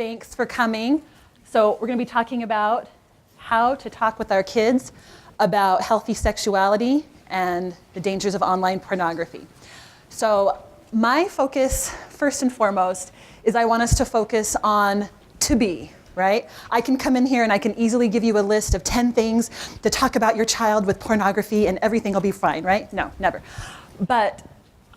Thanks for coming. So we're going to be talking about how to talk with our kids about healthy sexuality and the dangers of online pornography. So my focus, first and foremost, is I want us to focus on to be, right? I can come in here and I can easily give you a list of 10 things to talk about your child with pornography and everything will be fine, right? No, never. But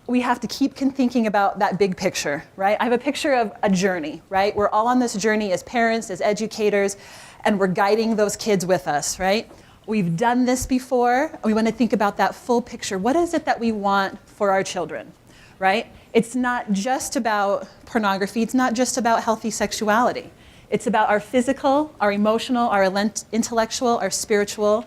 we have to keep thinking about that big picture, right? I have a picture of a journey, right? We're all on this journey as parents, as educators, and we're guiding those kids with us, right? We've done this before, and we want to think about that full picture. What is it that we want for our children, right? It's not just about pornography. It's not just about healthy sexuality. It's about our physical, our emotional, our intellectual, our spiritual,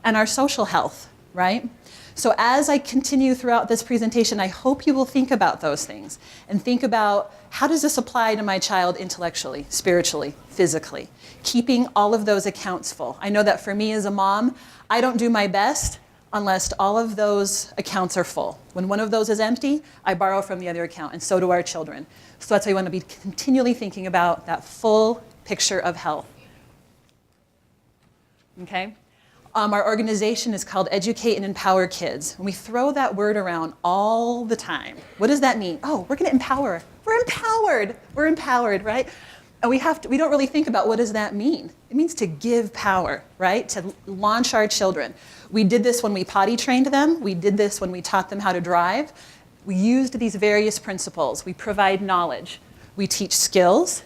and our social health, right? So as I continue throughout this presentation, I hope you will think about those things and think about how does this apply to my child intellectually, spiritually, physically, keeping all of those accounts full. I know that for me as a mom, I don't do my best unless all of those accounts are full. When one of those is empty, I borrow from the other account, and so do our children. So that's why we want to be continually thinking about that full picture of health. Okay? Our organization is called Educate and Empower Kids. And we throw that word around all the time. What does that mean? Oh, we're going to empower. We're empowered. We're empowered, right? And we don't really think about what does that mean. It means to give power, right? To launch our children. We did this when we potty trained them. We did this when we taught them how to drive. We used these various principles. We provide knowledge. We teach skills.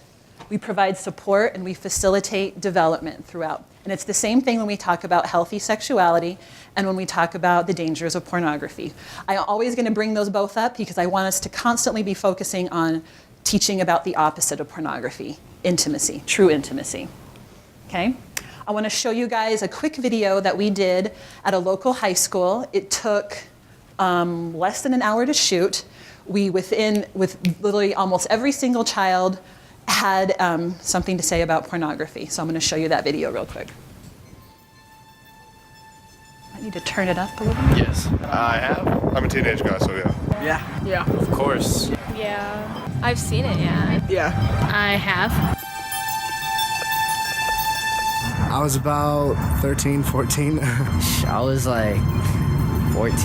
We provide support, and we facilitate development throughout. And it's the same thing when we talk about healthy sexuality and when we talk about the dangers of pornography. I'm always going to bring those both up because I want us to constantly be focusing on teaching about the opposite of pornography, intimacy, true intimacy. Okay? I want to show you guys a quick video that we did at a local high school. It took less than an hour to shoot. With literally almost every single child had something to say about pornography. So I'm going to show you that video real quick. I need to turn it up a little bit. Yes, I have. I'm a teenage guy, so yeah. Yeah. Yeah. Of course. Yeah. I've seen it, yeah. Yeah. I have. I was about 13, 14. I was like 14.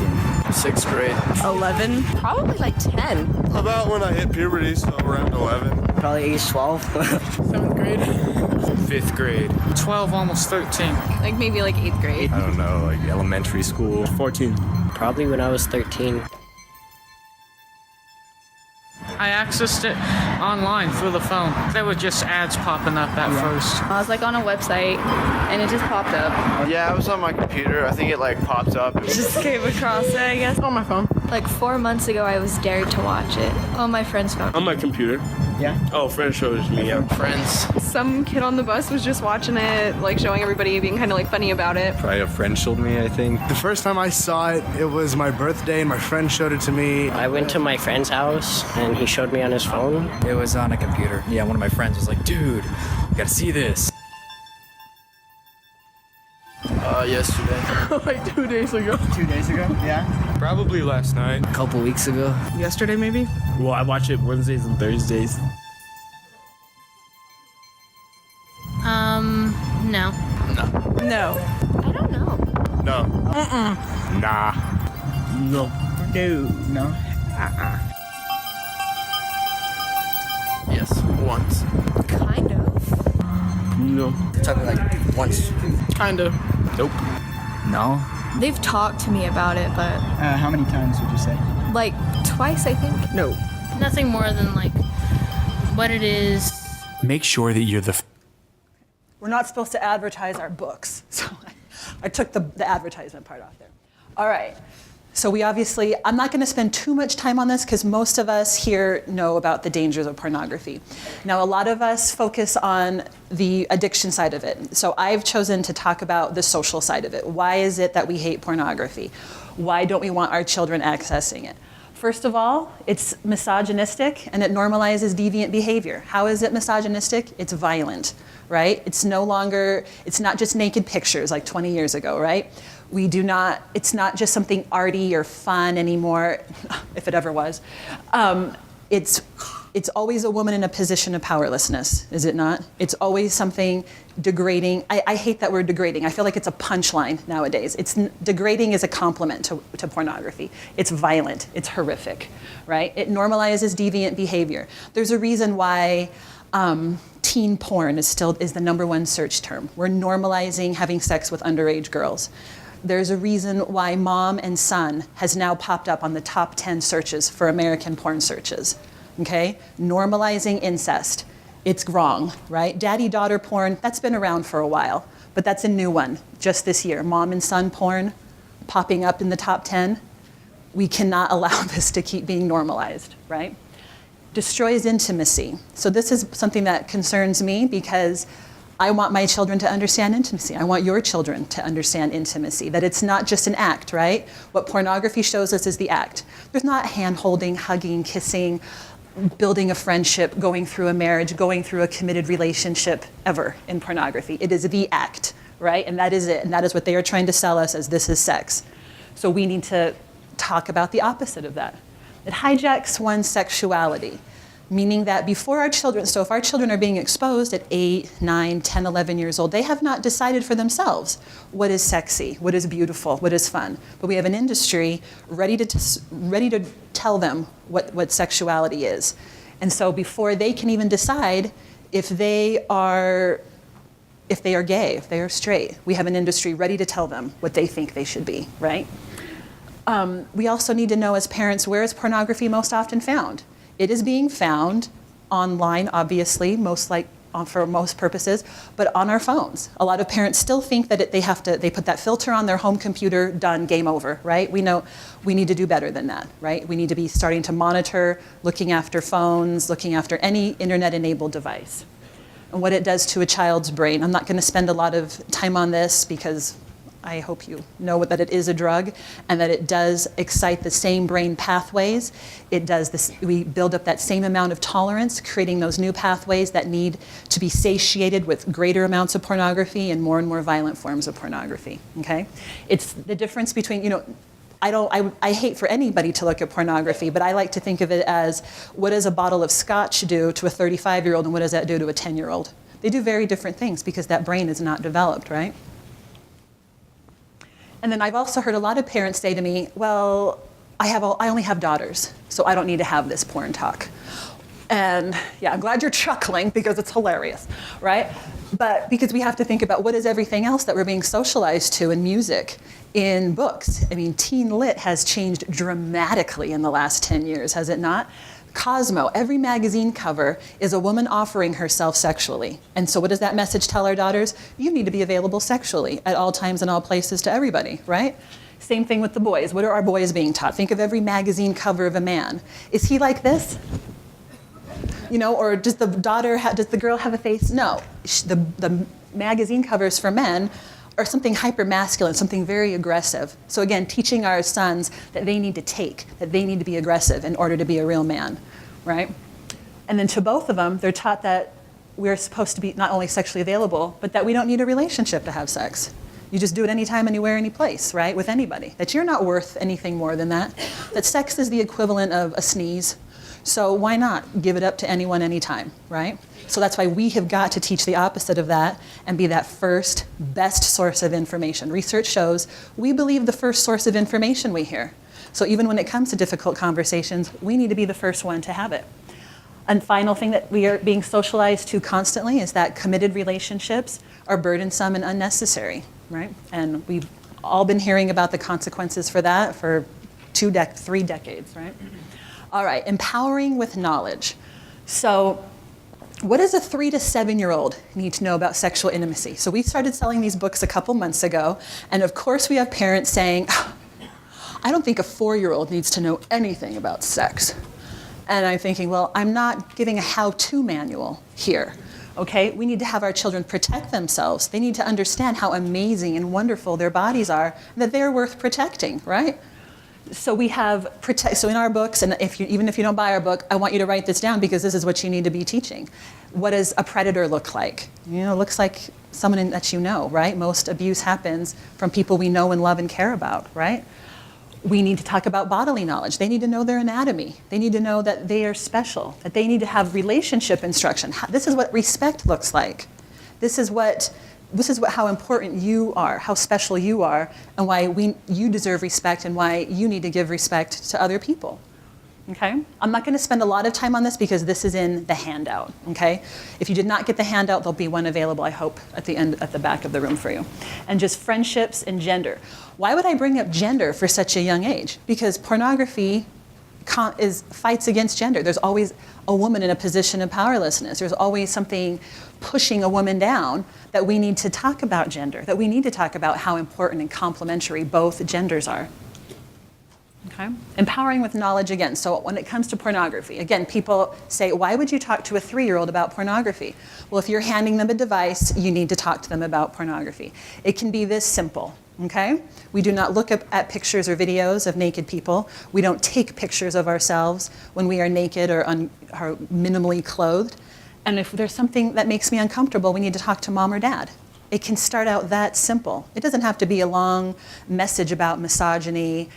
6th grade. 11. Probably like 10. About when I hit puberty, so around 11. Probably age 12. 7th grade. 5th grade. 12, almost 13. Like maybe like 8th grade. I don't know, like elementary school. 14. Probably when I was 13. I accessed it online through the phone. There were just ads popping up at first. I was like on a website and it just popped up. Yeah, I was on my computer. I think it like popped up. Just came across it, I guess. On my phone. Like 4 months ago, I was dared to watch it on my friend's phone. On my computer. Yeah. Oh, friend showed it to me, yeah. Friends. Some kid on the bus was just watching it, like showing everybody, being kind of like funny about it. Probably a friend showed me, I think. The first time I saw it, it was my birthday, and my friend showed it to me. I went to my friend's house and he showed me on his phone. It was on a computer. Yeah, one of my friends was like, dude, you gotta see this. Yesterday. Like 2 days ago. 2 days ago? Yeah. Probably last night. A couple weeks ago. Yesterday, maybe? Well, I watch it Wednesdays and Thursdays. No. No. I don't know. No. Nah. No. No. Yes, once. Kind of. No. Talking like once. Kind of. Nope. No? They've talked to me about it, but How many times would you say? like twice, I think. No. Nothing more than like what it is. Make sure that you're the We're not supposed to advertise our books. So I took the advertisement part off there. All right. So I'm not going to spend too much time on this because most of us here know about the dangers of pornography. Now, a lot of us focus on the addiction side of it. So I've chosen to talk about the social side of it. Why is it that we hate pornography? Why don't we want our children accessing it? First of all, it's misogynistic and it normalizes deviant behavior. How is it misogynistic? It's violent, right? It's not just naked pictures like 20 years ago, right? It's not just something arty or fun anymore, if it ever was. It's It's always a woman in a position of powerlessness, is it not? It's always something degrading. I hate that word degrading. I feel like it's a punchline nowadays. Degrading is a compliment to pornography. It's violent, it's horrific, right? It normalizes deviant behavior. There's a reason why teen porn is the #1 search term. We're normalizing having sex with underage girls. There's a reason why mom and son has now popped up on the top 10 searches for American porn searches. Okay? Normalizing incest. It's wrong, right? Daddy-daughter porn, that's been around for a while, but that's a new one just this year. Mom and son porn popping up in the top 10. We cannot allow this to keep being normalized, right? Destroys intimacy. So this is something that concerns me because I want my children to understand intimacy. I want your children to understand intimacy, that it's not just an act, right? What pornography shows us is the act. There's not hand-holding, hugging, kissing, building a friendship, going through a marriage, going through a committed relationship ever in pornography. It is the act, right? And that is it. And that is what they are trying to sell us as this is sex. So we need to talk about the opposite of that. It hijacks one's sexuality, meaning that before our children, so if our children are being exposed at 8, 9, 10, 11 years old, they have not decided for themselves what is sexy, what is beautiful, what is fun. But we have an industry ready to tell them what sexuality is. And so before they can even decide if they are gay, if they are straight, we have an industry ready to tell them what they think they should be, right? We also need to know as parents, where is pornography most often found? It is being found online, obviously, for most purposes, but on our phones. A lot of parents still think that they put that filter on their home computer, done, game over, right? We know we need to do better than that, right? We need to be starting to monitor, looking after phones, looking after any internet-enabled device. And what it does to a child's brain. I'm not going to spend a lot of time on this because I hope you know that it is a drug and that it does excite the same brain pathways. It does this, we build up that same amount of tolerance, creating those new pathways that need to be satiated with greater amounts of pornography and more violent forms of pornography, okay? It's the difference between, I hate for anybody to look at pornography, but I like to think of it as, what does a bottle of scotch do to a 35-year-old and what does that do to a 10-year-old? They do very different things because that brain is not developed, right? And then I've also heard a lot of parents say to me, well, I only have daughters, so I don't need to have this porn talk. And yeah, I'm glad you're chuckling because it's hilarious, right? But because we have to think about what is everything else that we're being socialized to in music, in books. I mean, teen lit has changed dramatically in the last 10 years, has it not? Cosmo, every magazine cover is a woman offering herself sexually. And so what does that message tell our daughters? You need to be available sexually at all times and all places to everybody, right? Same thing with the boys. What are our boys being taught? Think of every magazine cover of a man. Is he like this? Or does the girl have a face? No. The magazine covers for men are something hyper-masculine, something very aggressive. So again, teaching our sons that they need to be aggressive in order to be a real man, right? And then to both of them, they're taught that we're supposed to be not only sexually available, but that we don't need a relationship to have sex. You just do it anytime, anywhere, any place, right? With anybody. That you're not worth anything more than that. That sex is the equivalent of a sneeze. So why not give it up to anyone, anytime, right? So that's why we have got to teach the opposite of that and be that first, best source of information. Research shows we believe the first source of information we hear. So even when it comes to difficult conversations, we need to be the first one to have it. And final thing that we are being socialized to constantly is that committed relationships are burdensome and unnecessary, right? And we've all been hearing about the consequences for that for 3 decades, right? All right, empowering with knowledge. So what does a 3 to 7-year-old need to know about sexual intimacy? So we started selling these books a couple months ago, and of course we have parents saying, I don't think a 4-year-old needs to know anything about sex. And I'm thinking, well, I'm not giving a how-to manual here, okay? We need to have our children protect themselves. They need to understand how amazing and wonderful their bodies are, and that they're worth protecting, right? So we have, so in our books, and even if you don't buy our book, I want you to write this down because this is what you need to be teaching. What does a predator look like? Looks like someone that you know, right? Most abuse happens from people we know and love and care about, right? We need to talk about bodily knowledge. They need to know their anatomy. They need to know that they are special, that they need to have relationship instruction. This is what respect looks like. This is how important you are, how special you are, and why you deserve respect and why you need to give respect to other people. Okay? I'm not going to spend a lot of time on this because this is in the handout. Okay? If you did not get the handout, there'll be one available, I hope, at the back of the room for you. And just friendships and gender. Why would I bring up gender for such a young age? Because pornography fights against gender. There's always a woman in a position of powerlessness. There's always something pushing a woman down, that we need to talk about gender, that we need to talk about how important and complementary both genders are. Okay? Empowering with knowledge again. So when it comes to pornography, again, people say, why would you talk to a 3-year-old about pornography? Well, if you're handing them a device, you need to talk to them about pornography. It can be this simple. Okay? We do not look at pictures or videos of naked people. We don't take pictures of ourselves when we are naked or are minimally clothed. And if there's something that makes me uncomfortable, we need to talk to mom or dad. It can start out that simple. It doesn't have to be a long message about misogyny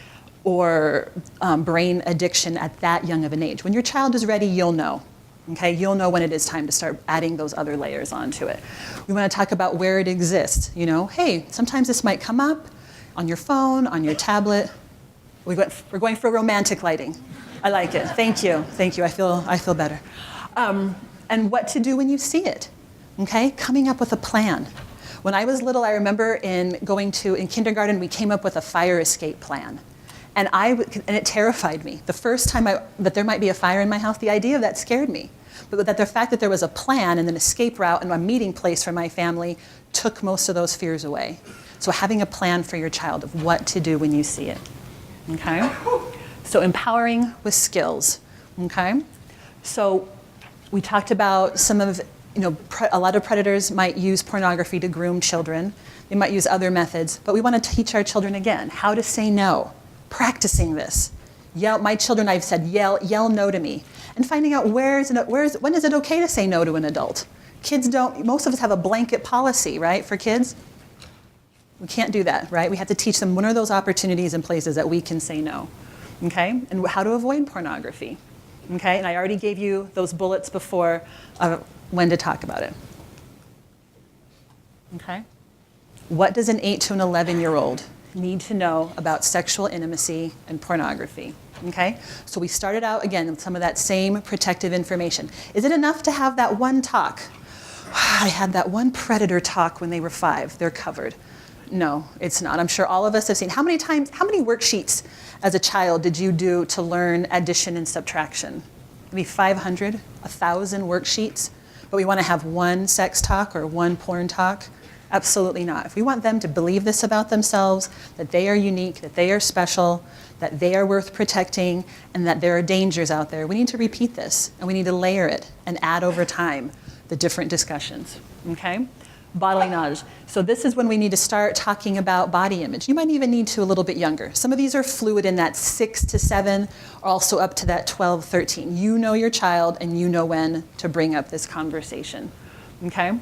or brain addiction at that young of an age. When your child is ready, you'll know. Okay? You'll know when it is time to start adding those other layers onto it. We want to talk about where it exists. You know, hey, sometimes this might come up on your phone, on your tablet. We're going for romantic lighting. I like it. Thank you. Thank you. I feel better. And what to do when you see it. Okay? Coming up with a plan. When I was little, I remember in kindergarten, we came up with a fire escape plan. And it terrified me. The first time that there might be a fire in my house, the idea of that scared me. But the fact that there was a plan and an escape route and a meeting place for my family took most of those fears away. So having a plan for your child of what to do when you see it. Okay? So empowering with skills. Okay? So we talked about a lot of predators might use pornography to groom children. They might use other methods, but we want to teach our children again how to say no. Practicing this. My children, I've said, yell no to me. And finding out when is it okay to say no to an adult? Most of us have a blanket policy, right, for kids? We can't do that, right? We have to teach them when are those opportunities and places that we can say no, okay? And how to avoid pornography, okay? And I already gave you those bullets before when to talk about it, okay? What does an 8 to an 11-year-old need to know about sexual intimacy and pornography? Okay? So we started out, again, with some of that same protective information. Is it enough to have that one talk? I had that one predator talk when they were 5. They're covered. No, it's not. I'm sure all of us have seen. How many worksheets as a child did you do to learn addition and subtraction? Maybe 500, 1,000 worksheets? But we want to have one sex talk or one porn talk? Absolutely not. If we want them to believe this about themselves, that they are unique, that they are special, that they are worth protecting, and that there are dangers out there, we need to repeat this, and we need to layer it and add over time the different discussions, okay? Bodily knowledge. So this is when we need to start talking about body image. You might even need to a little bit younger. Some of these are fluid in that 6 to 7, also up to that 12, 13. You know your child, and you know when to bring up this conversation, okay?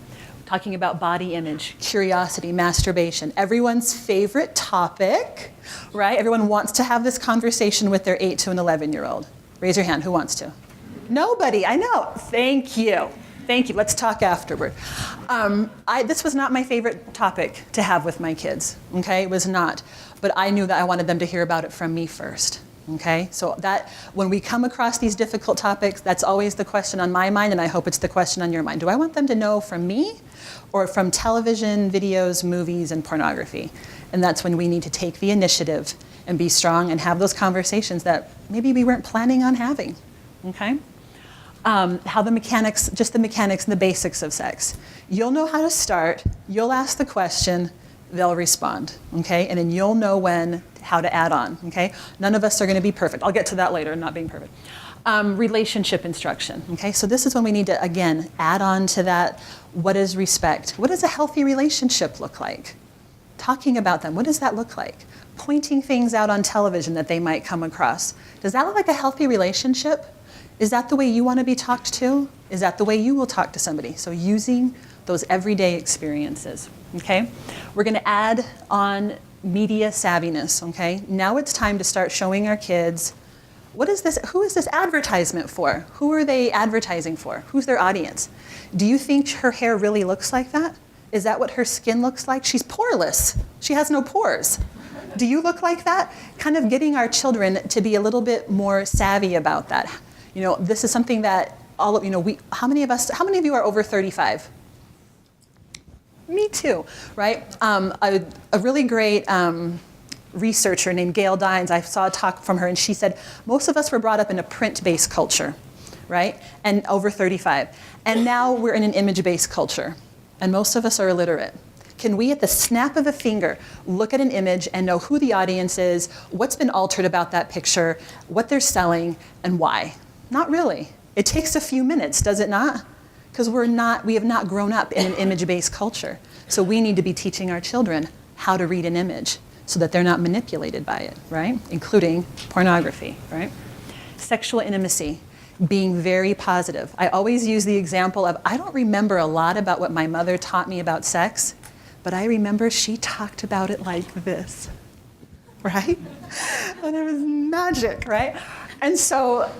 Talking about body image, curiosity, masturbation, everyone's favorite topic, right? Everyone wants to have this conversation with their 8 to an 11-year-old. Raise your hand, who wants to? Nobody, I know. Thank you. Thank you, let's talk afterward. This was not my favorite topic to have with my kids, okay? It was not, but I knew that I wanted them to hear about it from me first. Okay, so that when we come across these difficult topics, that's always the question on my mind, and I hope it's the question on your mind. Do I want them to know from me or from television, videos, movies, and pornography? And that's when we need to take the initiative and be strong and have those conversations that maybe we weren't planning on having, okay? How the mechanics and the basics of sex. You'll know how to start, you'll ask the question, they'll respond, okay? And then you'll know how to add on, okay? None of us are gonna be perfect. I'll get to that later, not being perfect. Relationship instruction, okay? So this is when we need to, again, add on to that, what is respect? What does a healthy relationship look like? Talking about them, what does that look like? Pointing things out on television that they might come across. Does that look like a healthy relationship? Is that the way you wanna be talked to? Is that the way you will talk to somebody? So using those everyday experiences, okay? We're gonna add on media savviness, okay? Now it's time to start showing our kids, what is this, who is this advertisement for? Who are they advertising for? Who's their audience? Do you think her hair really looks like that? Is that what her skin looks like? She's poreless. She has no pores. Do you look like that? Kind of getting our children to be a little bit more savvy about that. You know, this is something that all of, you know, how many of you are over 35? Me too, right? A really great researcher named Gail Dines, I saw a talk from her, and she said, most of us were brought up in a print-based culture, right? And over 35. And now we're in an image-based culture, and most of us are illiterate. Can we, at the snap of a finger, look at an image and know who the audience is, what's been altered about that picture, what they're selling, and why? Not really. It takes a few minutes, does it not? Because we have not grown up in an image-based culture. So we need to be teaching our children how to read an image so that they're not manipulated by it, right? Including pornography, right? Sexual intimacy, being very positive. I always use the example of, I don't remember a lot about what my mother taught me about sex, but I remember she talked about it like this, right? And it was magic, right? And so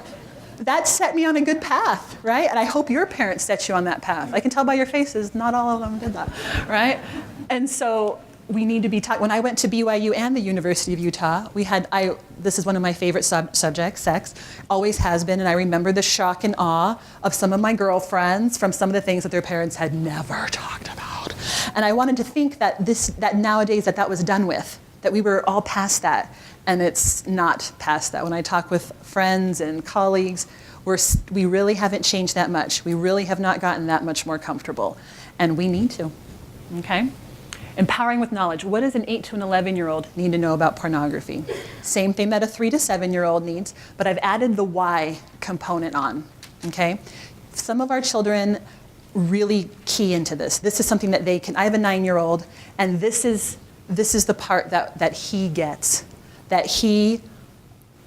that set me on a good path, right? And I hope your parents set you on that path. I can tell by your faces, not all of them did that, right? And so we need to be taught. When I went to BYU and the University of Utah, this is one of my favorite subjects, sex, always has been, and I remember the shock and awe of some of my girlfriends from some of the things that their parents had never talked about. And I wanted to think that nowadays that was done with, that we were all past that. And it's not past that. When I talk with friends and colleagues, we really haven't changed that much. We really have not gotten that much more comfortable. And we need to, okay? Empowering with knowledge. What does an 8 to an 11-year-old need to know about pornography? Same thing that a 3 to 7-year-old needs, but I've added the why component on, okay? Some of our children really key into this. This is something that they can, I have a 9-year-old, and this is the part that he gets, that he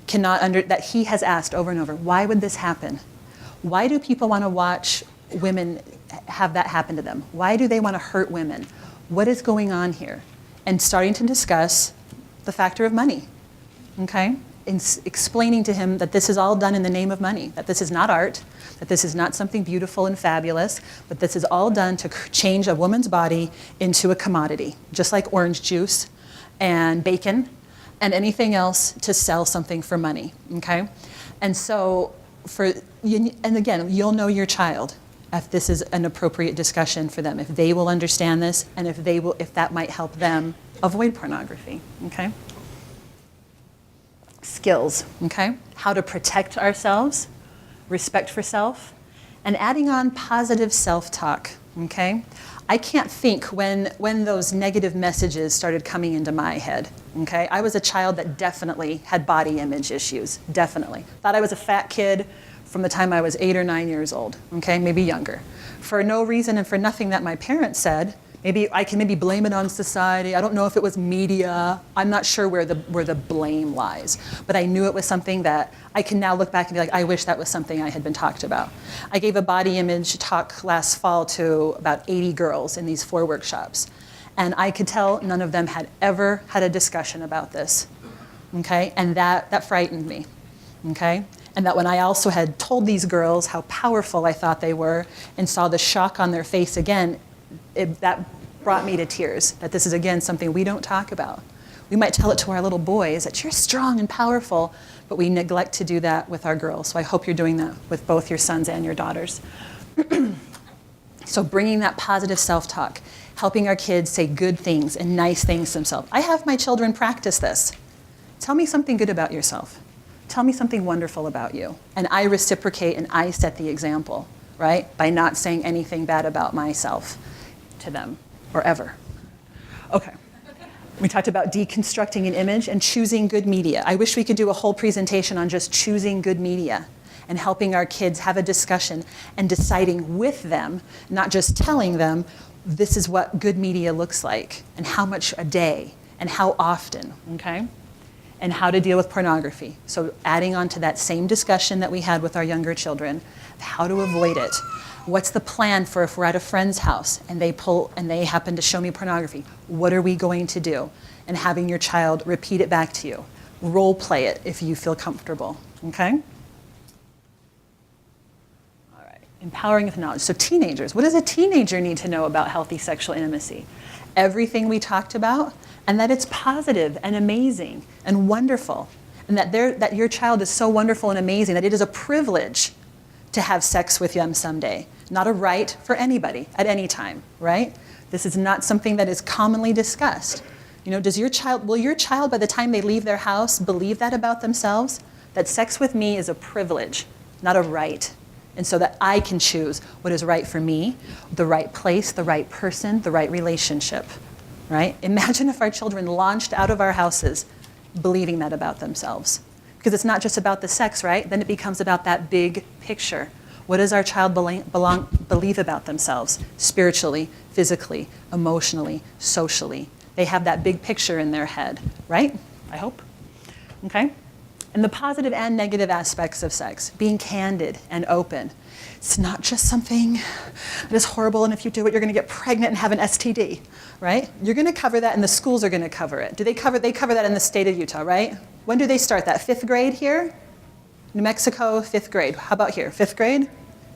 has asked over and over. Why would this happen? Why do people want to watch women have that happen to them? Why do they want to hurt women? What is going on here? And starting to discuss the factor of money, okay? And explaining to him that this is all done in the name of money, that this is not art, that this is not something beautiful and fabulous, but this is all done to change a woman's body into a commodity, just like orange juice and bacon and anything else to sell something for money, okay? And so, and again, you'll know your child if this is an appropriate discussion for them, if they will understand this, and if that might help them avoid pornography, okay? Skills, okay? How to protect ourselves, respect for self, and adding on positive self-talk, okay? I can't think when those negative messages started coming into my head, okay? I was a child that definitely had body image issues, definitely. Thought I was a fat kid from the time I was 8 or 9 years old, okay? Maybe younger. For no reason and for nothing that my parents said. Maybe I can blame it on society. I don't know if it was media. I'm not sure where the blame lies. But I knew it was something that I can now look back and be like, I wish that was something I had been talked about. I gave a body image talk last fall to about 80 girls in these 4 workshops. And I could tell none of them had ever had a discussion about this, okay? And that frightened me, okay? And that when I also had told these girls how powerful I thought they were and saw the shock on their face again, that brought me to tears, that this is, again, something we don't talk about. We might tell it to our little boys, that you're strong and powerful, but we neglect to do that with our girls. So I hope you're doing that with both your sons and your daughters. So bringing that positive self-talk, helping our kids say good things and nice things to themselves. I have my children practice this. Tell me something good about yourself. Tell me something wonderful about you. And I reciprocate and I set the example, right? By not saying anything bad about myself to them, or ever. Okay. We talked about deconstructing an image and choosing good media. I wish we could do a whole presentation on just choosing good media and helping our kids have a discussion and deciding with them, not just telling them, this is what good media looks like and how much a day and how often, okay? and how to deal with pornography. So adding on to that same discussion that we had with our younger children, how to avoid it. What's the plan for if we're at a friend's house and they happen to show me pornography? What are we going to do? And having your child repeat it back to you. Role play it if you feel comfortable, okay? All right, empowering with knowledge. So teenagers, what does a teenager need to know about healthy sexual intimacy? Everything we talked about, and that it's positive and amazing and wonderful, and that your child is so wonderful and amazing that it is a privilege to have sex with them someday, not a right for anybody at any time, right? This is not something that is commonly discussed. You know, will your child by the time they leave their house believe that about themselves? That sex with me is a privilege, not a right. And so that I can choose what is right for me, the right place, the right person, the right relationship, right? Imagine if our children launched out of our houses believing that about themselves. Because it's not just about the sex, right? Then it becomes about that big picture. What does our child believe about themselves? Spiritually, physically, emotionally, socially. They have that big picture in their head, right? I hope. Okay? And the positive and negative aspects of sex, being candid and open. It's not just something that is horrible, and if you do it, you're going to get pregnant and have an STD, right? You're going to cover that, and the schools are going to cover it. They cover that in the state of Utah, right? When do they start that? 5th grade here? New Mexico, 5th grade. How about here? 5th grade?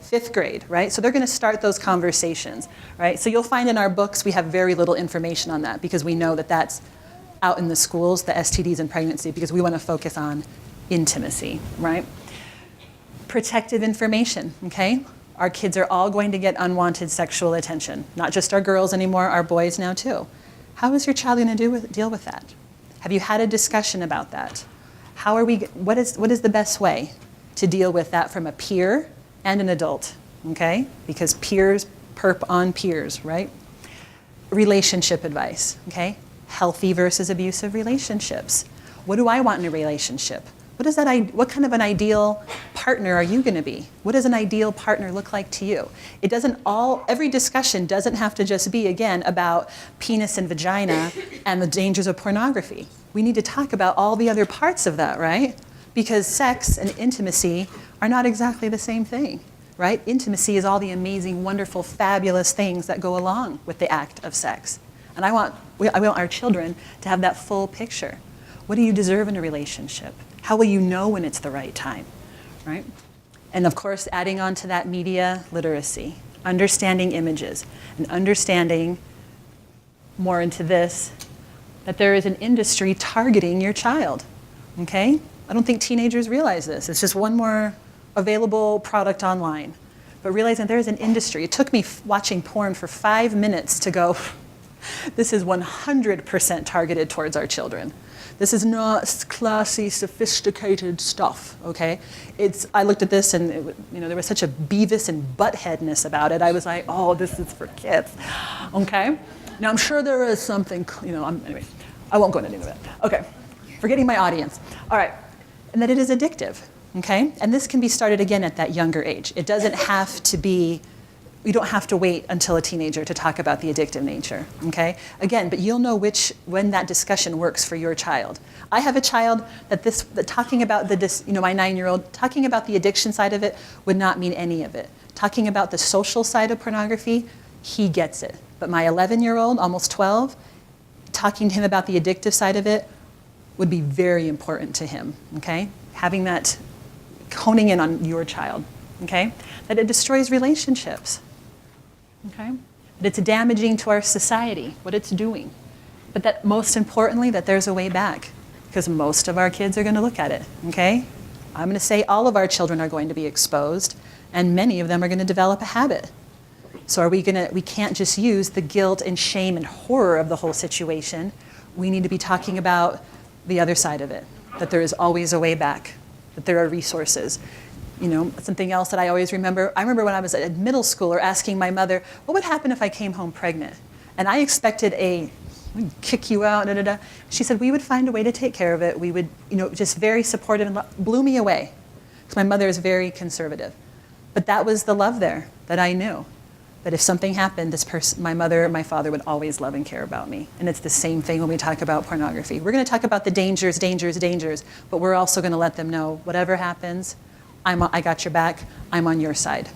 5th grade, right? So they're going to start those conversations, right? So you'll find in our books we have very little information on that because we know that that's out in the schools, the STDs and pregnancy, because we want to focus on intimacy, right? Protective information, okay? Our kids are all going to get unwanted sexual attention. Not just our girls anymore, our boys now too. How is your child going to deal with that? Have you had a discussion about that? What is the best way to deal with that from a peer and an adult, okay? Because peers perp on peers, right? Relationship advice, okay? Healthy versus abusive relationships. What do I want in a relationship? What kind of an ideal partner are you going to be? What does an ideal partner look like to you? Every discussion doesn't have to just be, again, about penis and vagina and the dangers of pornography. We need to talk about all the other parts of that, right? Because sex and intimacy are not exactly the same thing, right? Intimacy is all the amazing, wonderful, fabulous things that go along with the act of sex. And I want our children to have that full picture. What do you deserve in a relationship? How will you know when it's the right time, right? And of course, adding on to that, media literacy, understanding images, and understanding more into this, that there is an industry targeting your child, okay? I don't think teenagers realize this. It's just one more available product online. But realizing there is an industry. It took me watching porn for 5 minutes to go, this is 100% targeted towards our children. This is not classy, sophisticated stuff, okay? I looked at this and there was such a Beavis and Buttheadness about it. I was like, oh, this is for kids, okay? Now I'm sure there is something, anyway, I won't go into that. Okay, forgetting my audience. All right, and that it is addictive, okay? And this can be started again at that younger age. It doesn't have to be, you don't have to wait until a teenager to talk about the addictive nature, okay? Again, but you'll know when that discussion works for your child. I have a child that talking about my 9-year-old, talking about the addiction side of it would not mean any of it. Talking about the social side of pornography, he gets it. But my 11-year-old, almost 12, talking to him about the addictive side of it would be very important to him, okay? Having that, honing in on your child, okay? That it destroys relationships. Okay? That it's damaging to our society, what it's doing. But that most importantly, that there's a way back. Because most of our kids are going to look at it, okay? I'm going to say all of our children are going to be exposed, and many of them are going to develop a habit. So we can't just use the guilt and shame and horror of the whole situation. We need to be talking about the other side of it, that there is always a way back, that there are resources. Something else that I always remember, I remember when I was a middle schooler asking my mother, what would happen if I came home pregnant? And I expected we'd kick you out, da-da-da. She said, we would find a way to take care of it. We would, just very supportive and blew me away. Because my mother is very conservative. But that was the love there that I knew. But if something happened, this person, my mother, my father would always love and care about me. And it's the same thing when we talk about pornography. We're going to talk about the dangers, but we're also going to let them know whatever happens, I got your back, I'm on your side.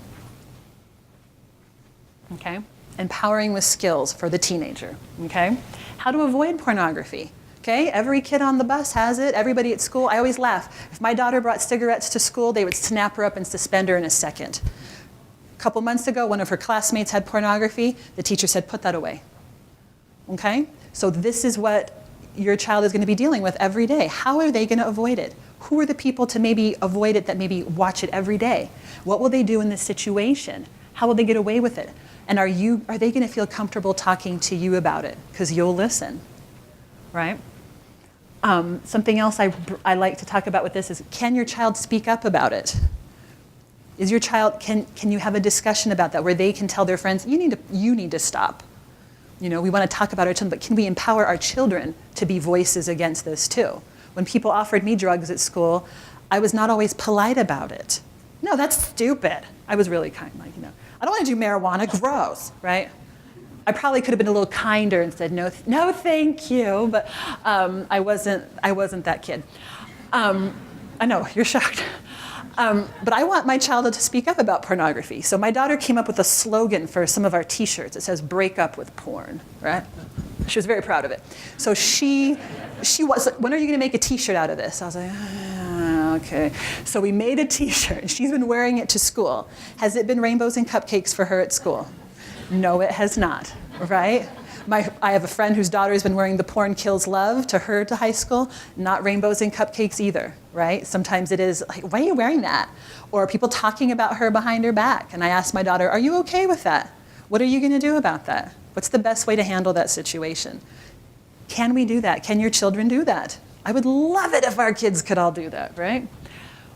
Okay? Empowering with skills for the teenager. Okay? How to avoid pornography. Okay? Every kid on the bus has it, everybody at school. I always laugh. If my daughter brought cigarettes to school, they would snap her up and suspend her in a second. A couple months ago, one of her classmates had pornography. The teacher said, put that away. Okay? So this is what your child is going to be dealing with every day. How are they going to avoid it? Who are the people to maybe avoid it that maybe watch it every day? What will they do in this situation? How will they get away with it? And are they going to feel comfortable talking to you about it? Because you'll listen, right? Something else I like to talk about with this is, can your child speak up about it? Is your child, can you have a discussion about that where they can tell their friends, you need to stop. We want to talk about our children, but can we empower our children to be voices against this too? When people offered me drugs at school, I was not always polite about it. No, that's stupid. I was really kind, I don't want to do marijuana, gross, right? I probably could have been a little kinder and said, no, thank you, but I wasn't that kid. I know, you're shocked. But I want my child to speak up about pornography. So my daughter came up with a slogan for some of our t-shirts. It says, break up with porn, right? She was very proud of it. So she was, when are you going to make a t-shirt out of this? I was like, okay. So we made a t-shirt, and she's been wearing it to school. Has it been rainbows and cupcakes for her at school? No, it has not, right? I have a friend whose daughter has been wearing the Porn Kills Love to high school. Not rainbows and cupcakes either, right? Sometimes it is like, why are you wearing that? Or people talking about her behind her back. And I asked my daughter, are you okay with that? What are you going to do about that? What's the best way to handle that situation? Can we do that? Can your children do that? I would love it if our kids could all do that, right?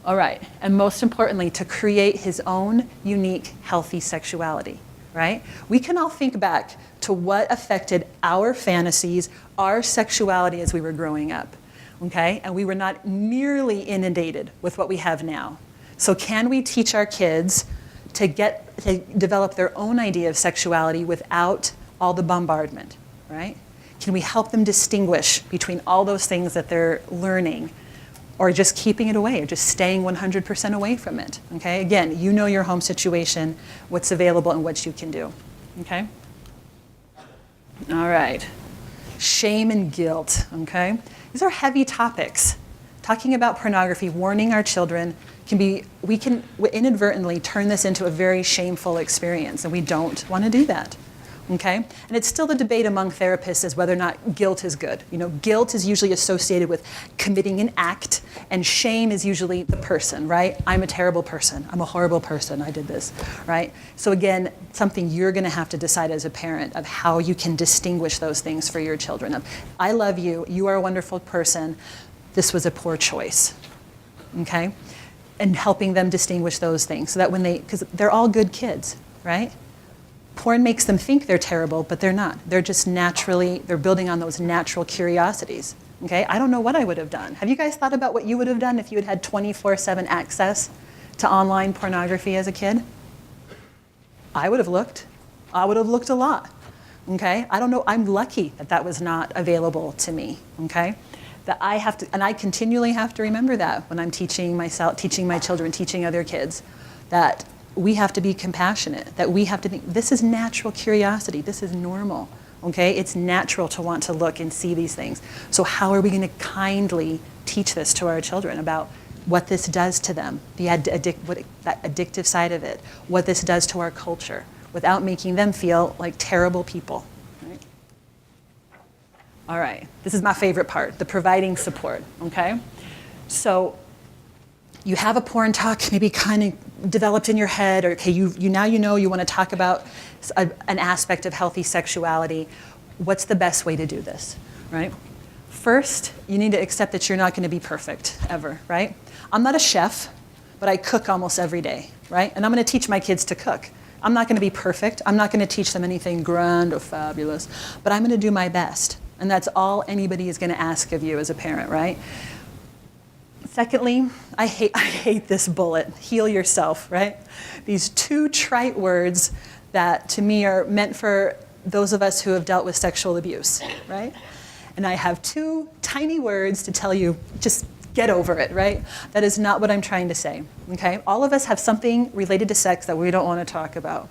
All right, and most importantly, to create his own unique, healthy sexuality, right? We can all think back to what affected our fantasies, our sexuality as we were growing up, okay? And we were not nearly inundated with what we have now. So can we teach our kids to develop their own idea of sexuality without all the bombardment, right? Can we help them distinguish between all those things that they're learning, or just keeping it away, or just staying 100% away from it, okay? Again, you know your home situation, what's available and what you can do, okay? All right, shame and guilt, okay? These are heavy topics. Talking about pornography, warning our children, we can inadvertently turn this into a very shameful experience, and we don't want to do that. Okay? And it's still the debate among therapists as whether or not guilt is good. Guilt is usually associated with committing an act, and shame is usually the person, right? I'm a terrible person. I'm a horrible person. I did this, right? So again, something you're going to have to decide as a parent of how you can distinguish those things for your children. Of, I love you. You are a wonderful person. This was a poor choice. Okay? And helping them distinguish those things so that because they're all good kids, right? Porn makes them think they're terrible, but they're not. They're just they're building on those natural curiosities. Okay? I don't know what I would have done. Have you guys thought about what you would have done if you had had 24/7 access to online pornography as a kid? I would have looked. I would have looked a lot. Okay? I don't know. I'm lucky that was not available to me. Okay? That I have to, and I continually have to remember that when I'm teaching myself, teaching my children, teaching other kids, that we have to be compassionate, that we have to think, this is natural curiosity, this is normal, okay? It's natural to want to look and see these things. So how are we going to kindly teach this to our children about what this does to them, that addictive side of it, what this does to our culture, without making them feel like terrible people, right? All right, this is my favorite part, the providing support, okay? So you have a porn talk maybe kind of developed in your head, or okay, you want to talk about an aspect of healthy sexuality. What's the best way to do this, right? First, you need to accept that you're not going to be perfect ever, right? I'm not a chef, but I cook almost every day, right? And I'm going to teach my kids to cook. I'm not going to be perfect. I'm not going to teach them anything grand or fabulous, but I'm going to do my best. And that's all anybody is going to ask of you as a parent, right? Secondly, I hate this bullet, heal yourself, right? These two trite words that to me are meant for those of us who have dealt with sexual abuse, right? And I have two tiny words to tell you, just get over it, right? That is not what I'm trying to say, okay? All of us have something related to sex that we don't want to talk about.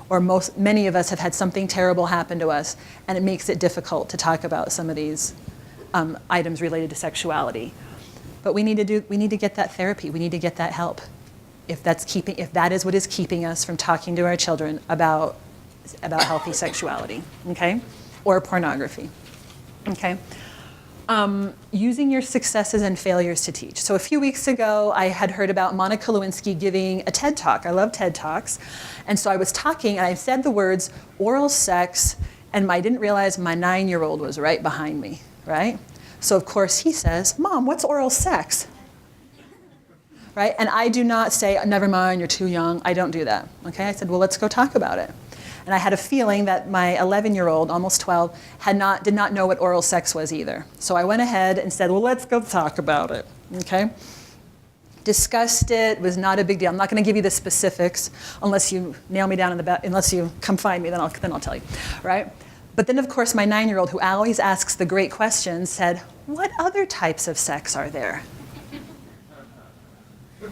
Or many of us have had something terrible happen to us, and it makes it difficult to talk about some of these items related to sexuality. But we need to get that therapy. We need to get that help. If that is what is keeping us from talking to our children about healthy sexuality, okay? Or pornography, okay? Using your successes and failures to teach. So a few weeks ago, I had heard about Monica Lewinsky giving a TED Talk. I love TED Talks. And so I was talking, and I said the words oral sex, and I didn't realize my 9-year-old was right behind me, right? So of course he says, Mom, what's oral sex? Right? And I do not say, never mind, you're too young. I don't do that, okay? I said, well, let's go talk about it. And I had a feeling that my 11-year-old, almost 12, did not know what oral sex was either. So I went ahead and said, well, let's go talk about it, okay? Discussed it, was not a big deal. I'm not gonna give you the specifics unless you nail me down in the back, unless you come find me, then I'll tell you, right? But then of course my 9-year-old, who always asks the great questions, said, what other types of sex are there?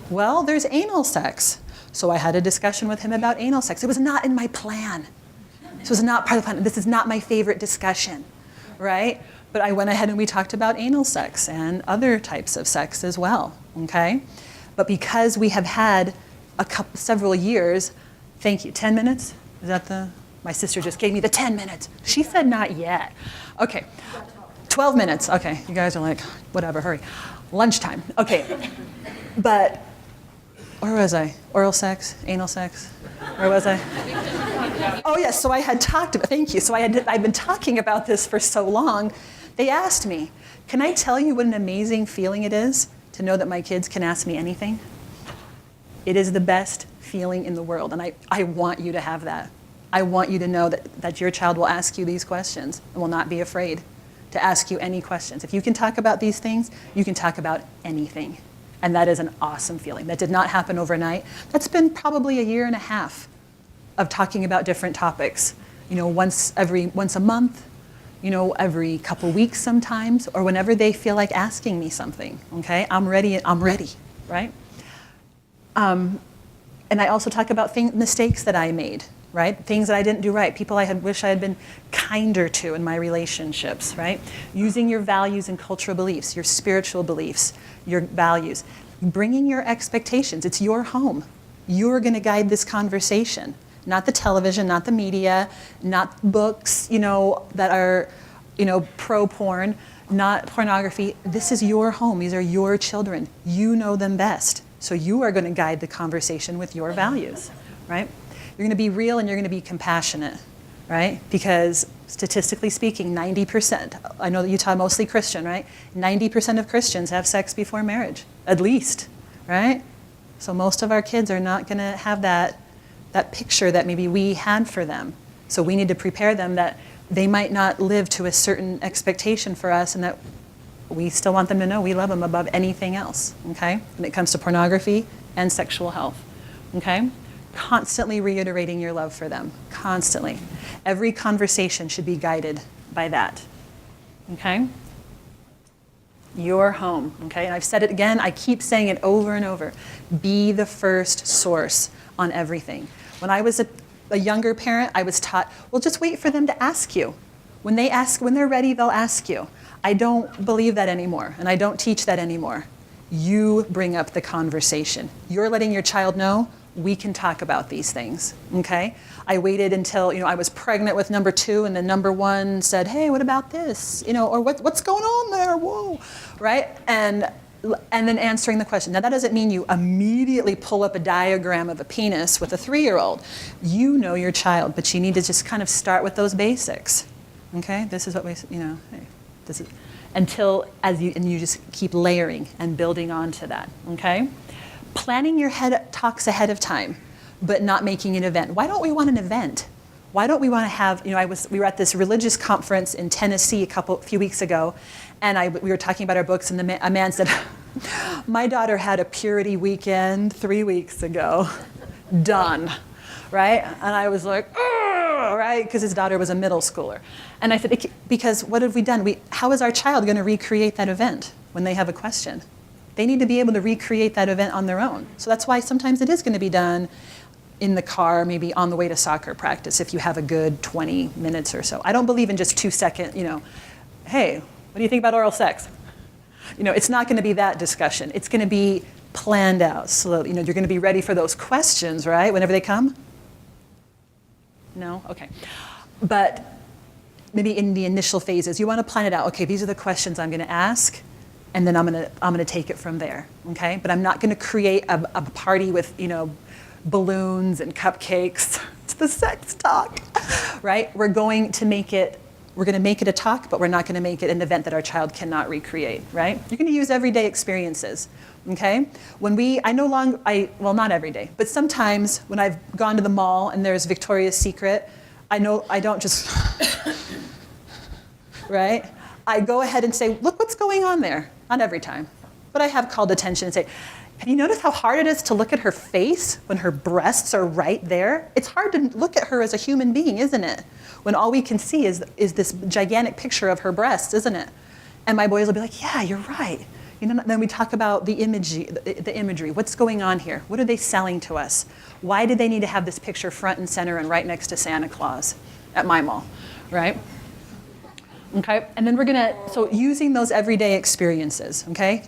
Well, there's anal sex. So I had a discussion with him about anal sex. It was not in my plan. This was not part of the plan. This is not my favorite discussion, right? But I went ahead and we talked about anal sex and other types of sex as well, okay? But because we have had several years, thank you, 10 minutes? Is that my sister just gave me the 10 minutes. She said not yet. Okay, 12 minutes. Okay, you guys are like, whatever, hurry. Lunchtime, okay. But where was I? Oral sex, anal sex? Where was I? Oh yes, so I had talked about, thank you. So I'd been talking about this for so long. They asked me, can I tell you what an amazing feeling it is to know that my kids can ask me anything? It is the best feeling in the world, and I want you to have that. I want you to know that your child will ask you these questions and will not be afraid to ask you any questions. If you can talk about these things, you can talk about anything. And that is an awesome feeling. That did not happen overnight. That's been probably 1.5 years of talking about different topics. You know, once a month, you know, every couple weeks sometimes, or whenever they feel like asking me something, okay? I'm ready, right? And I also talk about mistakes that I made, right? Things that I didn't do right, people I wish I had been kinder to in my relationships, right? Using your values and cultural beliefs, your spiritual beliefs, your values, bringing your expectations. It's your home. You're going to guide this conversation, not the television, not the media, not books, you know, that are, you know, pro-porn, not pornography. This is your home. These are your children. You know them best. So you are going to guide the conversation with your values, right? You're going to be real and you're going to be compassionate, right? Because statistically speaking, 90%, I know that Utah mostly Christian, right? 90% of Christians have sex before marriage, at least, right? So most of our kids are not going to have that picture that maybe we had for them. So we need to prepare them that they might not live to a certain expectation for us, and that we still want them to know we love them above anything else, okay? When it comes to pornography and sexual health, okay? Constantly reiterating your love for them, constantly. Every conversation should be guided by that, okay? Your home, okay? And I've said it again, I keep saying it over and over. Be the first source on everything. When I was a younger parent, I was taught, well, just wait for them to ask you. When they're ready, they'll ask you. I don't believe that anymore, and I don't teach that anymore. You bring up the conversation. You're letting your child know, we can talk about these things, okay? I waited until, you know, I was pregnant with number 2, and then number 1 said, hey, what about this? You know, or what's going on there? Whoa, right? And then answering the question. Now, that doesn't mean you immediately pull up a diagram of a penis with a 3-year-old. You know your child, but you need to just kind of start with those basics, okay? This is what we, you know, hey, this is, and you just keep layering and building onto that, okay? Planning your talks ahead of time, but not making an event. Why don't we want an event? Why don't we want to have, you know, we were at this religious conference in Tennessee a few weeks ago, and we were talking about our books, and a man said, My daughter had a purity weekend 3 weeks ago. Done, right? And I was like, oh, right? Because his daughter was a middle schooler. And I said, because what have we done? How is our child going to recreate that event when they have a question? They need to be able to recreate that event on their own. So that's why sometimes it is going to be done in the car, maybe on the way to soccer practice, if you have a good 20 minutes or so. I don't believe in just 2 second, hey, what do you think about oral sex? It's not going to be that discussion. It's going to be planned out. So, you're going to be ready for those questions, right? Whenever they come? No? Okay. But maybe in the initial phases, you want to plan it out. Okay, these are the questions I'm going to ask, and then I'm going to take it from there. Okay? But I'm not going to create a party with, balloons and cupcakes. It's the sex talk, right? We're going to make it a talk, but we're not going to make it an event that our child cannot recreate, right? You're going to use everyday experiences, okay? Not every day, but sometimes when I've gone to the mall and there's Victoria's Secret, I don't just, right? I go ahead and say, look what's going on there. Not every time, but I have called attention and say, have you noticed how hard it is to look at her face when her breasts are right there? It's hard to look at her as a human being, isn't it? When all we can see is this gigantic picture of her breasts, isn't it? And my boys will be like, yeah, you're right. Then we talk about the imagery. What's going on here? What are they selling to us? Why did they need to have this picture front and center and right next to Santa Claus at my mall, right? Okay, and then so using those everyday experiences, okay?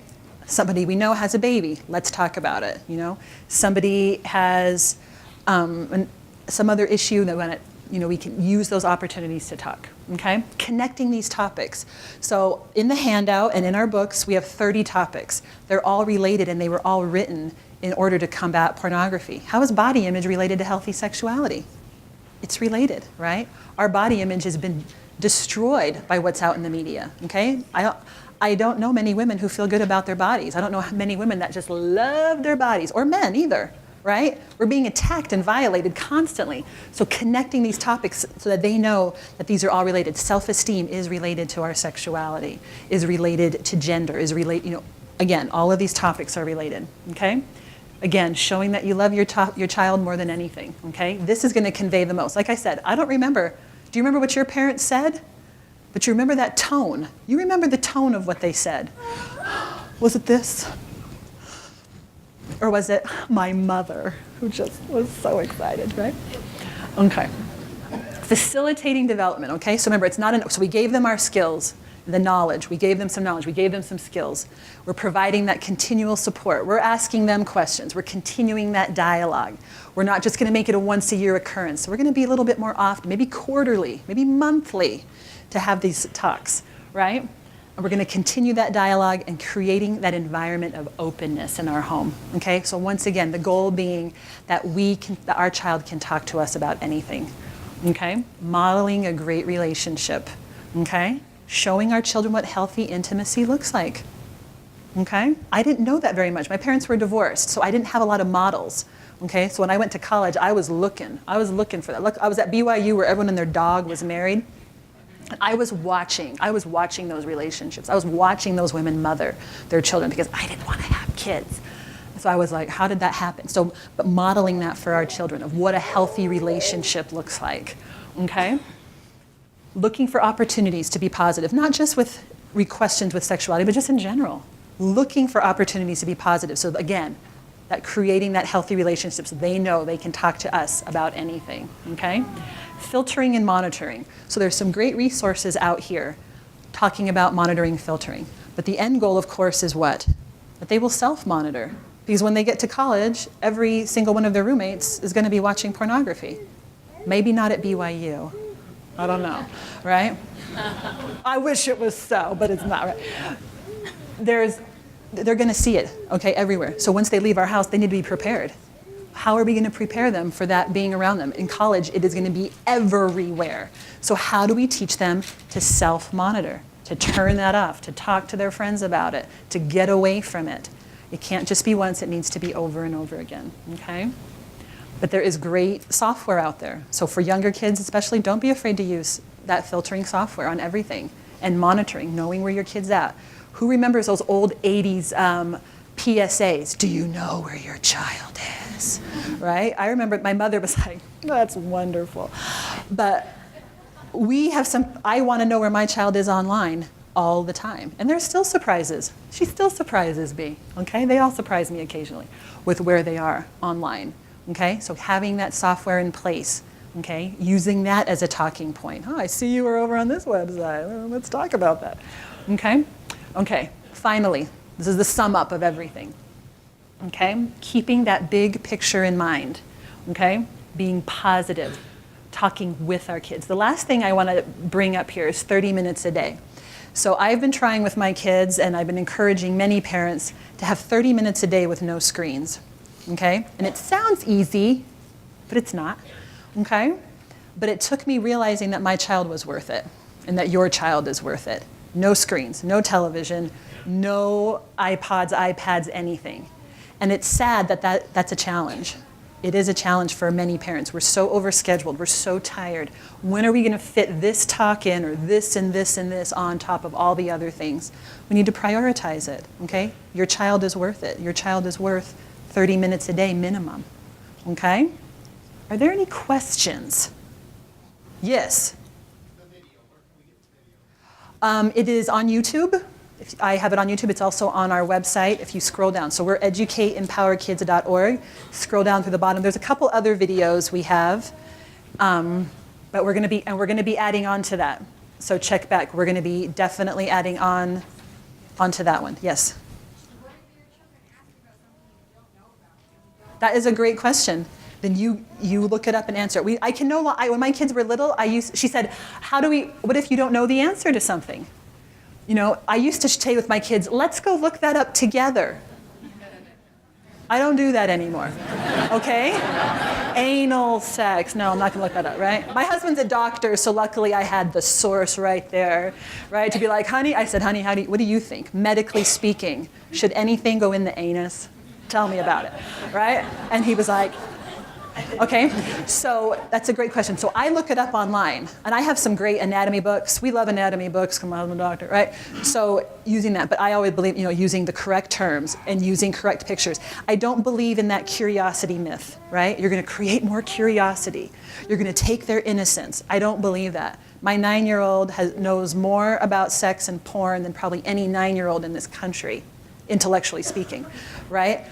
Somebody we know has a baby, let's talk about it, Somebody has some other issue that we can use those opportunities to talk, okay? Connecting these topics. So in the handout and in our books, we have 30 topics. They're all related and they were all written in order to combat pornography. How is body image related to healthy sexuality? It's related, right? Our body image has been destroyed by what's out in the media, okay? I don't know many women who feel good about their bodies. I don't know many women that just love their bodies, or men either, right? We're being attacked and violated constantly. So connecting these topics so that they know that these are all related. Self-esteem is related to our sexuality, is related to gender, is related, again, all of these topics are related, okay? Again, showing that you love your child more than anything, okay? This is gonna convey the most. Like I said, I don't remember. Do you remember what your parents said? But you remember that tone. You remember the tone of what they said. Was it this? Or was it my mother, who just was so excited, right? Okay. Facilitating development, okay? So remember, so we gave them our skills, the knowledge. We gave them some knowledge. We gave them some skills. We're providing that continual support. We're asking them questions. We're continuing that dialogue. We're not just going to make it a once-a-year occurrence. We're going to be a little bit more often, maybe quarterly, maybe monthly, to have these talks, right? And we're going to continue that dialogue and creating that environment of openness in our home, okay? So once again, the goal being that our child can talk to us about anything, okay? Modeling a great relationship, okay? Showing our children what healthy intimacy looks like, okay? I didn't know that very much. My parents were divorced, so I didn't have a lot of models, okay? So when I went to college, I was looking for that. Look, I was at BYU where everyone and their dog was married. I was watching those relationships. I was watching those women mother their children because I didn't want to have kids. So I was like, how did that happen? But modeling that for our children of what a healthy relationship looks like, okay? Looking for opportunities to be positive, not just with questions with sexuality, but just in general. Looking for opportunities to be positive. So again, that creating that healthy relationship so they know they can talk to us about anything, okay? Filtering and monitoring. So there's some great resources out here talking about monitoring, filtering. But the end goal, of course, is what? That they will self-monitor. Because when they get to college, every single one of their roommates is going to be watching pornography. Maybe not at BYU. I don't know, right? I wish it was so, but it's not, right? They're going to see it, okay, everywhere. So once they leave our house, they need to be prepared. How are we going to prepare them for that being around them? In college, it is going to be everywhere. So how do we teach them to self-monitor, to turn that off, to talk to their friends about it, to get away from it? It can't just be once, it needs to be over and over again, okay? But there is great software out there. So for younger kids especially, don't be afraid to use that filtering software on everything and monitoring, knowing where your kid's at. Who remembers those old 80s PSAs? Do you know where your child is? Right? I remember my mother was like, that's wonderful. But I want to know where my child is online all the time. And there's still surprises. She still surprises me, okay? They all surprise me occasionally with where they are online, okay? So having that software in place, okay? Using that as a talking point. Oh, I see you were over on this website. Well, let's talk about that, okay? Okay, finally, this is the sum up of everything, okay? Keeping that big picture in mind, okay? Being positive, talking with our kids. The last thing I want to bring up here is 30 minutes a day. So I've been trying with my kids, and I've been encouraging many parents to have 30 minutes a day with no screens, okay? And it sounds easy, but it's not, okay? But it took me realizing that my child was worth it, and that your child is worth it. No screens, no television, no iPods, iPads, anything. And it's sad that that's a challenge. It is a challenge for many parents. We're so overscheduled. We're so tired. When are we going to fit this talk in, or this and this and this on top of all the other things? We need to prioritize it, okay? Your child is worth it. Your child is worth 30 minutes a day minimum, okay? Are there any questions? Yes? It is on YouTube. I have it on YouTube. It's also on our website if you scroll down. So we're educateempowerkids.org. Scroll down through the bottom. There's a couple other videos we have, but we're going to be adding on to that. So check back. We're going to be definitely adding on onto that one. Yes. That is a great question. Then you look it up and answer it. I can know when my kids were little. She said, what if you don't know the answer to something? You know, I used to say with my kids, let's go look that up together. I don't do that anymore, okay? Anal sex, no, I'm not gonna look that up, right? My husband's a doctor, so luckily I had the source right there, right? To be like, honey, I said, honey, what do you think? Medically speaking, should anything go in the anus? Tell me about it, right? And he was like, okay, so that's a great question. So I look it up online, and I have some great anatomy books. We love anatomy books, come on, I'm a doctor, right? So using that, but I always believe, using the correct terms and using correct pictures. I don't believe in that curiosity myth, right? You're gonna create more curiosity. You're gonna take their innocence. I don't believe that. My 9-year-old knows more about sex and porn than probably any 9-year-old in this country, intellectually speaking, right?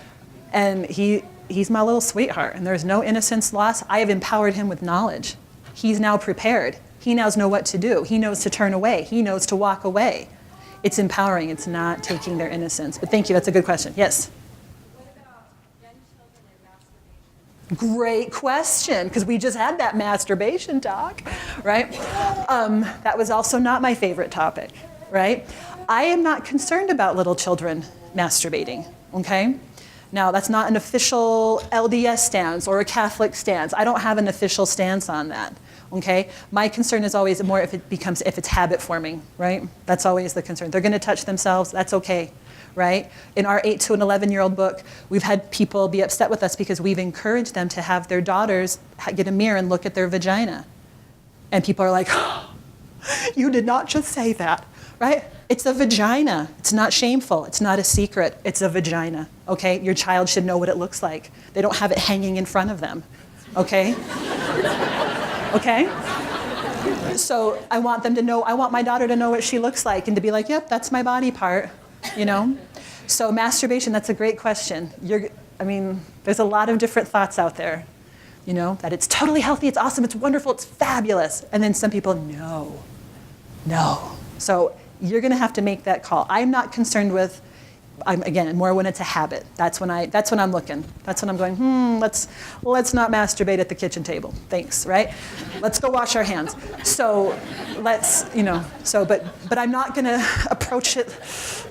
And he's my little sweetheart, and there's no innocence lost. I have empowered him with knowledge. He's now prepared. He now knows what to do. He knows to turn away. He knows to walk away. It's empowering. It's not taking their innocence. But thank you. That's a good question. Yes? What about young children and masturbation? Great question, because we just had that masturbation talk, right? That was also not my favorite topic, right? I am not concerned about little children masturbating, okay? Now, that's not an official LDS stance or a Catholic stance. I don't have an official stance on that, okay? My concern is always more if it's habit forming, right? That's always the concern. They're gonna touch themselves, that's okay, right? In our 8 to an 11-year-old book, we've had people be upset with us because we've encouraged them to have their daughters get a mirror and look at their vagina. And people are like, oh, you did not just say that, right? It's a vagina. It's not shameful. It's not a secret. It's a vagina, okay? Your child should know what it looks like. They don't have it hanging in front of them, okay? Okay? So I want them to know, I want my daughter to know what she looks like and to be like, yep, that's my body part, you know? So masturbation, that's a great question. There's a lot of different thoughts out there, that it's totally healthy, it's awesome, it's wonderful, it's fabulous. And then some people, no. So you're going to have to make that call. I'm not concerned with, again, more when it's a habit. That's when I'm looking. That's when I'm going, let's not masturbate at the kitchen table. Thanks, right? Let's go wash our hands. So but I'm not going to approach it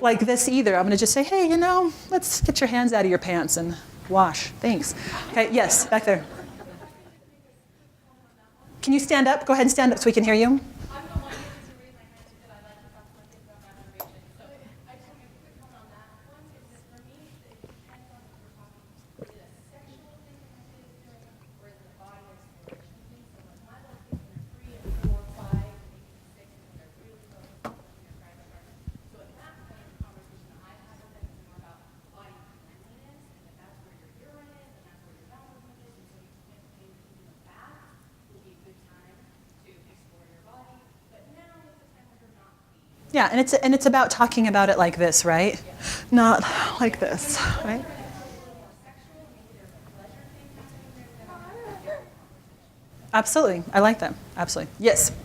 like this either. I'm going to just say, hey, let's get your hands out of your pants and wash. Thanks. Okay, yes, back there. Can you stand up? Go ahead and stand up so we can hear you. Yeah, and it's about talking about it like this, right? Not like this, right? Absolutely, I like that. Absolutely, yes.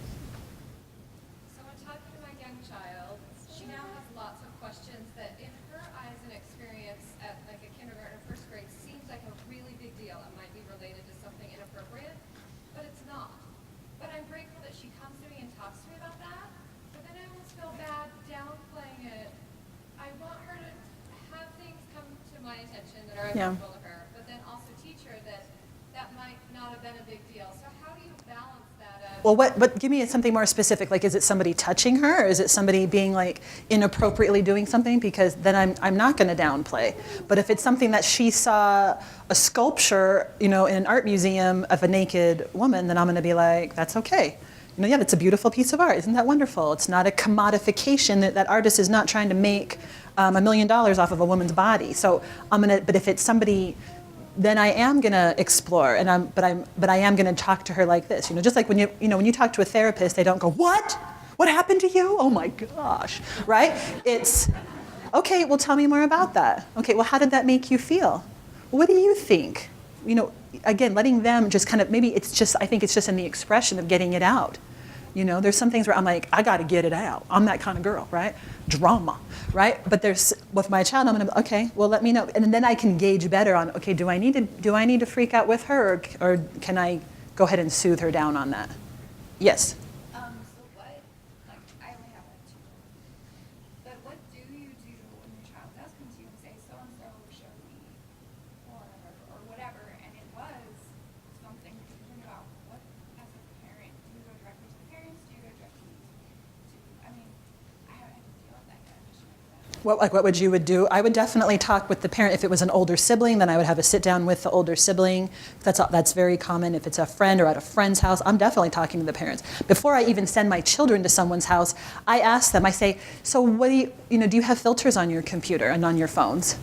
So when talking to my young child, she now has lots of questions that in her eyes and experience at like a kindergarten or first grade seems like a really big deal. It might be related to something inappropriate, but it's not. But I'm grateful that she comes to me and talks to me about that, but then I almost feel bad downplaying it. I want her to have things come to my attention that are uncomfortable to her, but then also teach her that that might not have been a big deal. So how do you balance that? Well, what? Give me something more specific. Like, is it somebody touching her, or is it somebody being like inappropriately doing something? Because then I'm not going to downplay. But if it's something that she saw a sculpture, in an art museum of a naked woman, then I'm going to be like, that's okay. Yeah, that's a beautiful piece of art. Isn't that wonderful? It's not a commodification. That artist is not trying to make $1 million off of a woman's body. So but if it's somebody, then I am going to explore, but I am going to talk to her like this. Just like when you talk to a therapist, they don't go, "What? What happened to you? Oh my gosh," right? It's, okay, well, tell me more about that. Okay, well, how did that make you feel? What do you think? Again, letting them just kind of, maybe I think it's just in the expression of getting it out. There's some things where I'm like, I got to get it out. I'm that kind of girl, right? Drama, right? But with my child, I'm going to, okay, well, let me know. And then I can gauge better on, okay, do I need to freak out with her, or can I go ahead and soothe her down on that? Yes? So what, like, I only have like 2 but what do you do when your child does come to you and say, so-and-so showed me porn or whatever, and it was something to think about? What, as a parent, do you go directly to the parents? Do you go directly to, I haven't had to deal with that yet. I'm just trying to What would you do? I would definitely talk with the parent. If it was an older sibling, then I would have a sit down with the older sibling. That's very common. If it's a friend or at a friend's house, I'm definitely talking to the parents. Before I even send my children to someone's house, I ask them, I say, so what do you have filters on your computer and on your phones?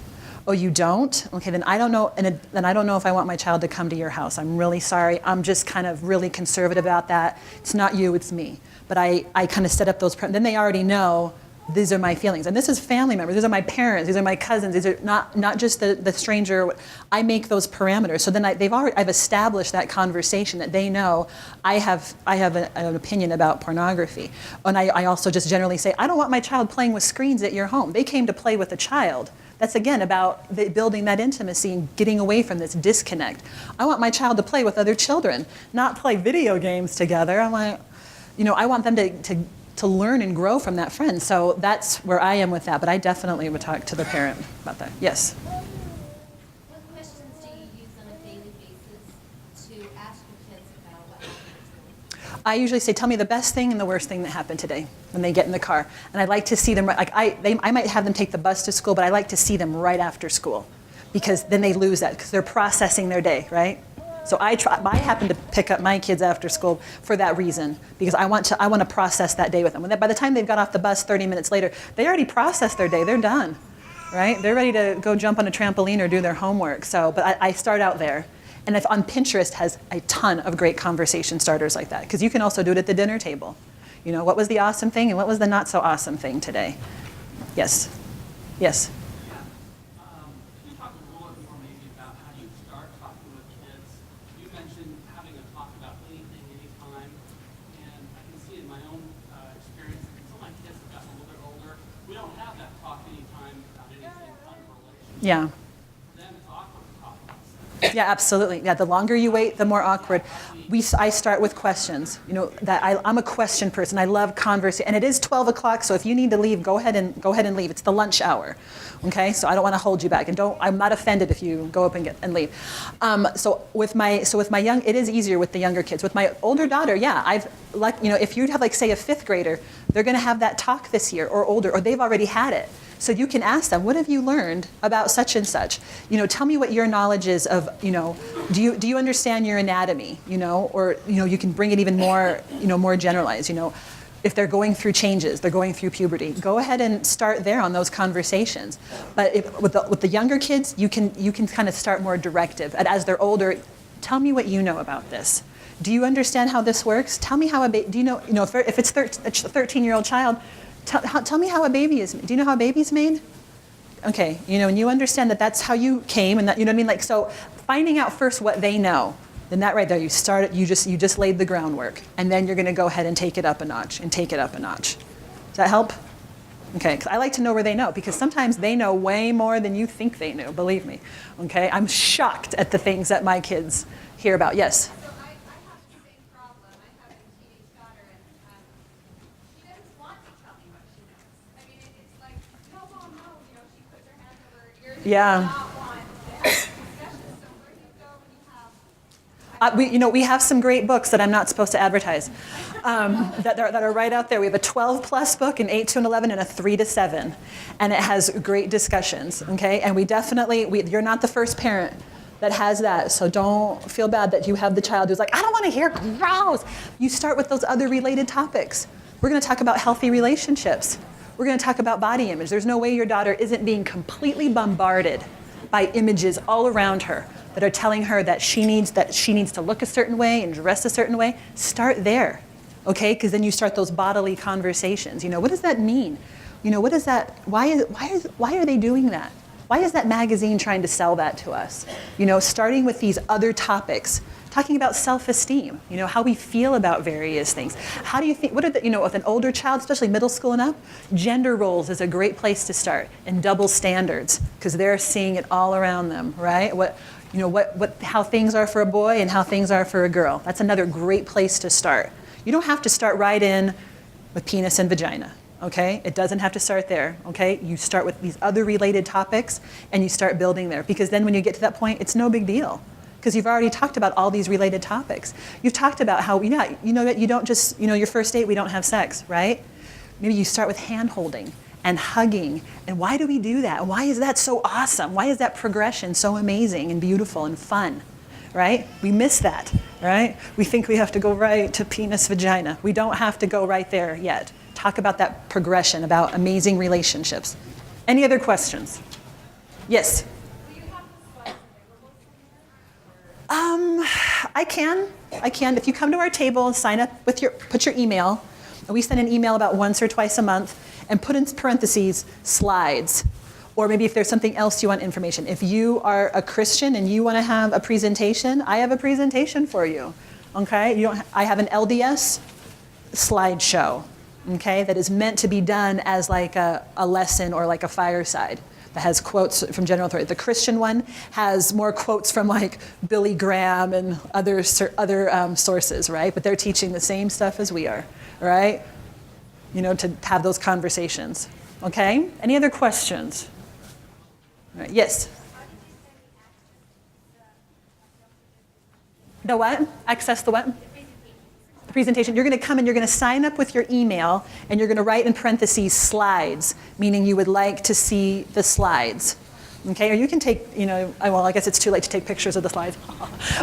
Oh, you don't? Okay, then I don't know, then I don't know if I want my child to come to your house. I'm really sorry. I'm just kind of really conservative about that. It's not you, it's me. But I kind of set up those, then they already know these are my feelings. And this is family members, these are my parents, these are my cousins, these are not just the stranger. I make those parameters. So then I've established that conversation that they know I have an opinion about pornography. And I also just generally say, I don't want my child playing with screens at your home. They came to play with a child. That's again about building that intimacy and getting away from this disconnect. I want my child to play with other children, not play video games together. I'm like, I want them to learn and grow from that friend. So that's where I am with that. But I definitely would talk to the parent about that. Yes? What questions do you use on a daily basis to ask your kids about what happened? I usually say, tell me the best thing and the worst thing that happened today when they get in the car. And I like to see them, I might have them take the bus to school, but I like to see them right after school, because then they lose that, because they're processing their day, right? So I happen to pick up my kids after school for that reason, because I want to process that day with them. By the time they've got off the bus 30 minutes later, they already processed their day. They're done, right? They're ready to go jump on a trampoline or do their homework. So, but I start out there. And if on Pinterest has a ton of great conversation starters like that, because you can also do it at the dinner table. What was the awesome thing and what was the not so awesome thing today? Yes. Yes. Yeah. Yeah, absolutely. Yeah, the longer you wait, the more awkward. I start with questions. I'm a question person. I love conversation, and it is 12 o'clock. So if you need to leave, go ahead and leave. It's the lunch hour, okay? So I don't want to hold you back, and I'm not offended if you go up and leave. So with my young, it is easier with the younger kids. With my older daughter, yeah, if you have say a 5th grader, they're going to have that talk this year or older, or they've already had it. So you can ask them, what have you learned about such and such? Tell me what your knowledge is of, do you understand your anatomy? Or you can bring it even more, more generalized. If they're going through changes, they're going through puberty, go ahead and start there on those conversations. But with the younger kids, you can kind of start more directive. And as they're older, tell me what you know about this. Do you understand how this works? Tell me how do you know if it's a 13-year-old child, Tell me how a baby is made. Do you know how a baby's made? Okay, and you understand that that's how you came, and that, you know what I mean? Like, so finding out first what they know, then that right there, you just laid the groundwork, and then you're going to go ahead and take it up a notch, and take it up a notch. Does that help? Okay, 'cause I like to know where they know, because sometimes they know way more than you think they knew, believe me. Okay, I'm shocked at the things that my kids hear about. Yes? So I have the same problem. I have a teenage daughter, and she doesn't want to tell me what she knows. I mean, it's like, no, Mom, no. She puts her hands over her ears and Yeah. does not want to have discussions. So where do you go when you have... We have some great books that I'm not supposed to advertise that are right out there. We have a 12-plus book, an 8 to an 11, and a 3 to 7. And it has great discussions, okay? And you're not the first parent that has that, so don't feel bad that you have the child who's like, I don't want to hear gross. You start with those other related topics. We're going to talk about healthy relationships. We're going to talk about body image. There's no way your daughter isn't being completely bombarded by images all around her that are telling her that she needs to look a certain way and dress a certain way. Start there, okay? Because then you start those bodily conversations. What does that mean? What is that? Why are they doing that? Why is that magazine trying to sell that to us? Starting with these other topics, talking about self-esteem, how we feel about various things. How do you think, with an older child, especially middle school and up, gender roles is a great place to start, and double standards, because they're seeing it all around them, right? How things are for a boy and how things are for a girl. That's another great place to start. You don't have to start right in with penis and vagina. Okay, it doesn't have to start there. Okay, you start with these other related topics and you start building there, because then when you get to that point, it's no big deal, because you've already talked about all these related topics. You've talked about how that you don't just your first date, we don't have sex, right? Maybe you start with hand holding and hugging, and why do we do that? Why is that so awesome? Why is that progression so amazing and beautiful and fun? Right? We miss that, right? We think we have to go right to penis vagina. We don't have to go right there yet. Talk about that progression, about amazing relationships. Any other questions? Yes? I can. If you come to our table and sign up with put your email, and we send an email about once or twice a month, and put in parentheses, slides. Or maybe if there's something else you want information. If you are a Christian and you want to have a presentation, I have a presentation for you. Okay? I have an LDS slideshow. Okay, that is meant to be done as like a lesson or like a fireside that has quotes from general authority. The Christian one has more quotes from like Billy Graham and other sources, right? But they're teaching the same stuff as we are, right? To have those conversations. Okay? Any other questions? All right. Yes? The what? Access the what? The presentation. You're going to come and you're going to sign up with your email, and you're going to write in parentheses slides, meaning you would like to see the slides. Okay, or you can take, I guess it's too late to take pictures of the slides.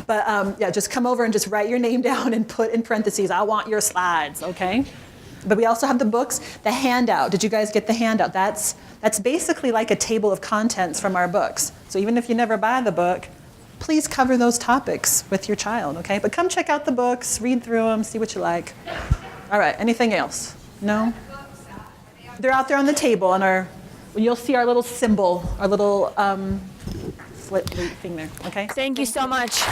But just come over and just write your name down and put in parentheses, I want your slides, okay? But we also have the books, the handout. Did you guys get the handout? That's basically like a table of contents from our books. So even if you never buy the book, please cover those topics with your child, okay? But come check out the books, read through them, see what you like. All right, anything else? No? They're out there on the table, and you'll see our little symbol, our little slit thing there, okay? Thank you so much.